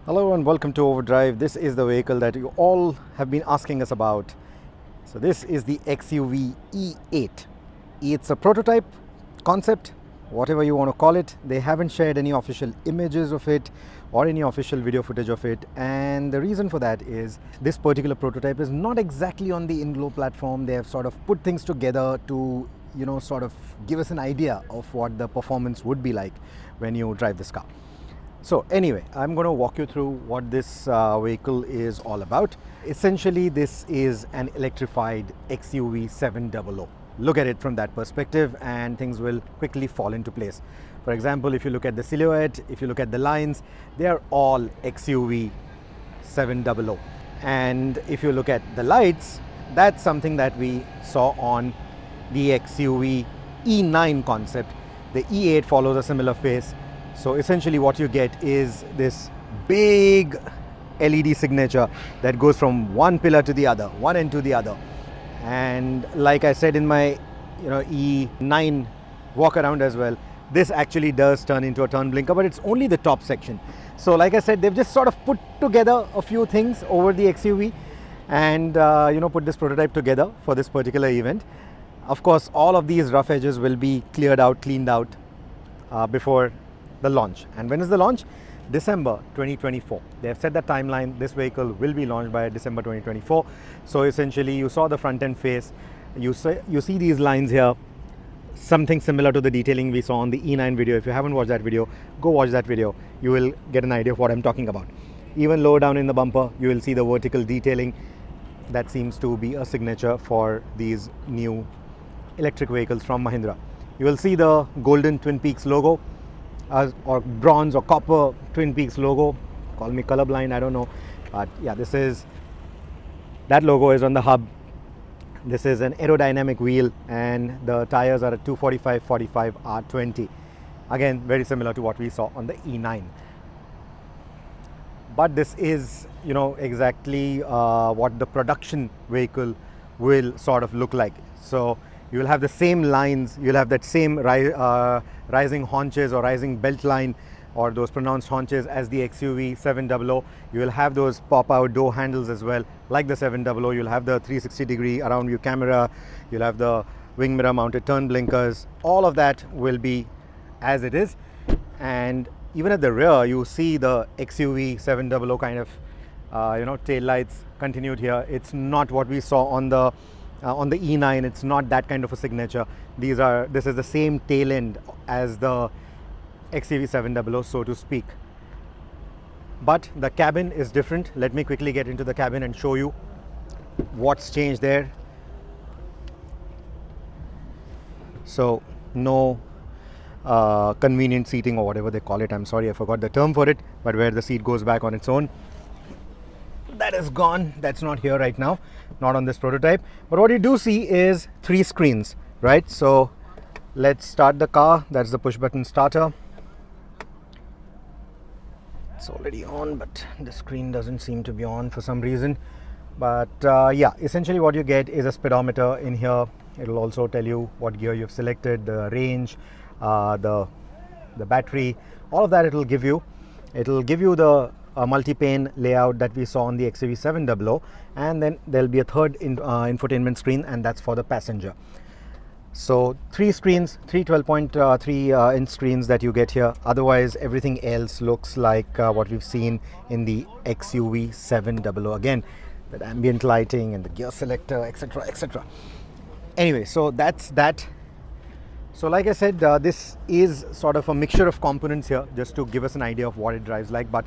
Hello and welcome to Overdrive. This is the vehicle that you all have been asking us about. So this is the XUV.e8. It's a prototype, concept, whatever you want to call it. They haven't shared any official images of it or any official video footage of it, and the reason for that is this particular prototype is not exactly on the in-glow platform. They have sort of put things together to sort of give us an idea of what the performance would be like when you drive this car. So anyway, I'm going to walk you through what this vehicle is all about. Essentially, this is an electrified XUV700. Look at it from that perspective and things will quickly fall into place. For example, if you look at the silhouette, if you look at the lines, they are all XUV700. And if you look at the lights, that's something that we saw on the XUV.e9 concept. The E8 follows a similar face. So essentially what you get is this big LED signature that goes from one pillar to the other, one end to the other. And like I said in my E9 walk around as well, this actually does turn into a turn blinker, but it's only the top section. So like I said, they've just sort of put together a few things over the XUV and put this prototype together for this particular event. Of course, all of these rough edges will be cleared out, cleaned out before the launch. And when is the launch? December 2024. They have set the timeline. This vehicle will be launched by December 2024. So essentially you saw the front end face, you see these lines here, something similar to the detailing we saw on the E9 video. If you haven't watched that video, go watch that video. You will get an idea of what I'm talking about. Even lower down in the bumper, you will see the vertical detailing. That seems to be a signature for these new electric vehicles from Mahindra. You will see the golden Twin Peaks logo, or bronze or copper Twin Peaks logo. Call me colorblind, I don't know, but yeah, that logo is on the hub. This is an aerodynamic wheel and the tires are a 245/45 R20. Again, very similar to what we saw on the E9. But this is exactly what the production vehicle will sort of look like. So you will have the same lines, you'll have that same rising haunches or rising belt line or those pronounced haunches as the XUV700. You will have those pop-out door handles as well, like the 700. You'll have the 360-degree around view camera, you'll have the wing mirror mounted turn blinkers. All of that will be as it is. And even at the rear, you see the XUV700 kind of tail lights continued here. It's not what we saw on the E9. It's not that kind of a signature. This is the same tail end as the XUV700, so to speak. But the cabin is different. Let me quickly get into the cabin and show you what's changed there. So no convenient seating or whatever they call it. I'm sorry, I forgot the term for it, but where the seat goes back on its own. That is gone. That's not here right now, not on this prototype. But what you do see is 3 screens, right? So let's start the car. That's the push button starter. It's already on, but the screen doesn't seem to be on for some reason. But yeah, essentially what you get is a speedometer in here. It'll also tell you what gear you've selected, the range, the battery, all of that it'll give you. It'll give you the multi-pane layout that we saw on the XUV700, and then there'll be a third infotainment screen, and that's for the passenger. So 3 screens, 3 12.3 inch screens that you get here. Otherwise everything else looks like what we've seen in the XUV700. Again, that ambient lighting and the gear selector, etc, etc. Anyway, so that's that. So like I said, this is sort of a mixture of components here, just to give us an idea of what it drives like. But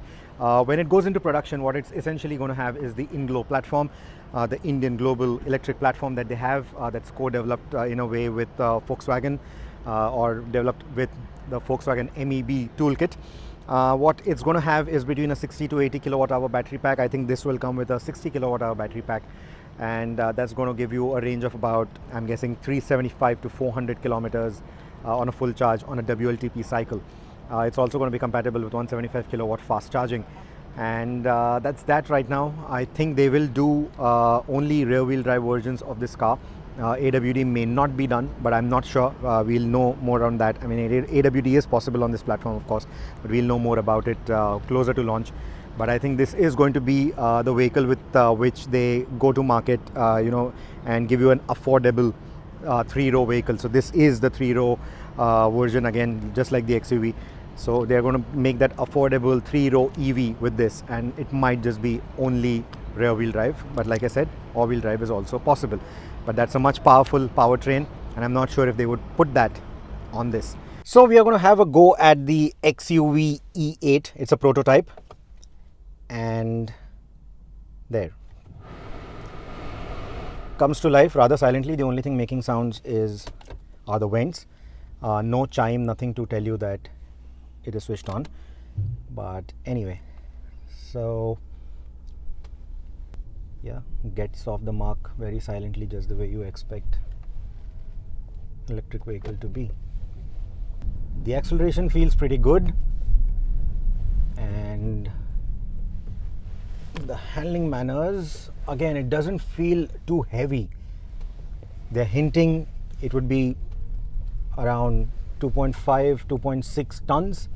when it goes into production, what it's essentially going to have is the in-glow platform, the Indian global electric platform that they have, that's co-developed in a way with Volkswagen, or developed with the Volkswagen MEB toolkit. What it's going to have is between a 60 to 80 kilowatt hour battery pack. I think this will come with a 60 kilowatt hour battery pack, and that's going to give you a range of about, I'm guessing, 375 to 400 kilometers on a full charge on a WLTP cycle. It's also going to be compatible with 175 kilowatt fast charging, and that's that right now. I think they will do only rear wheel drive versions of this car. AWD may not be done, but I'm not sure. We'll know more on that. I mean, AWD is possible on this platform, of course, but we'll know more about it closer to launch. but I think this is going to be the vehicle with which they go to market, and give you an affordable 3-row vehicle. So this is the 3-row version, again, just like the XUV. So they're going to make that affordable 3-row EV with this, and it might just be only rear-wheel drive. But like I said, all-wheel drive is also possible. But that's a much powerful powertrain, and I'm not sure if they would put that on this. So we are going to have a go at the XUV.e8. It's a prototype. And there. Comes to life rather silently. The only thing making sounds are the vents. No chime, nothing to tell you that it is switched on. But anyway, so yeah, gets off the mark very silently, just the way you expect electric vehicle to be. The acceleration feels pretty good, and the handling manners, again, it doesn't feel too heavy. They're hinting it would be around 2.5, 2.6 tons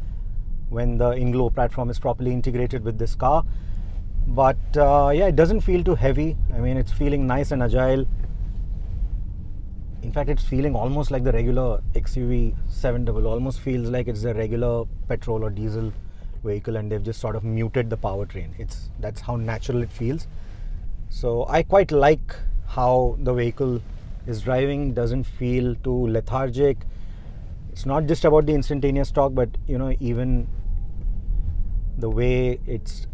when the in-glow platform is properly integrated with this car. But yeah, it doesn't feel too heavy. I mean, it's feeling nice and agile. In fact, it's feeling almost like the regular XUV700. Almost feels like it's a regular petrol or diesel vehicle, and they've just sort of muted the powertrain. That's how natural it feels. So I quite like how the vehicle is driving. Doesn't feel too lethargic. It's not just about the instantaneous torque, but even the way it's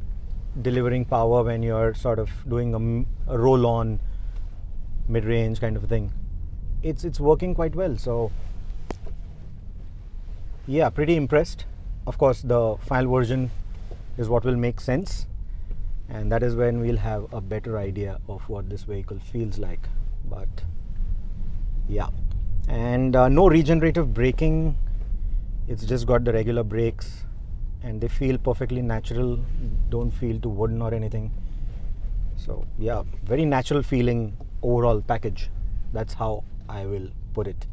delivering power when you're sort of doing a roll-on mid-range kind of a thing. It's working quite well. So yeah, pretty impressed. Of course, the final version is what will make sense, and that is when we'll have a better idea of what this vehicle feels like. But yeah, and no regenerative braking. It's just got the regular brakes, and they feel perfectly natural, don't feel too wooden or anything. So yeah, very natural feeling overall package. That's how I will put it.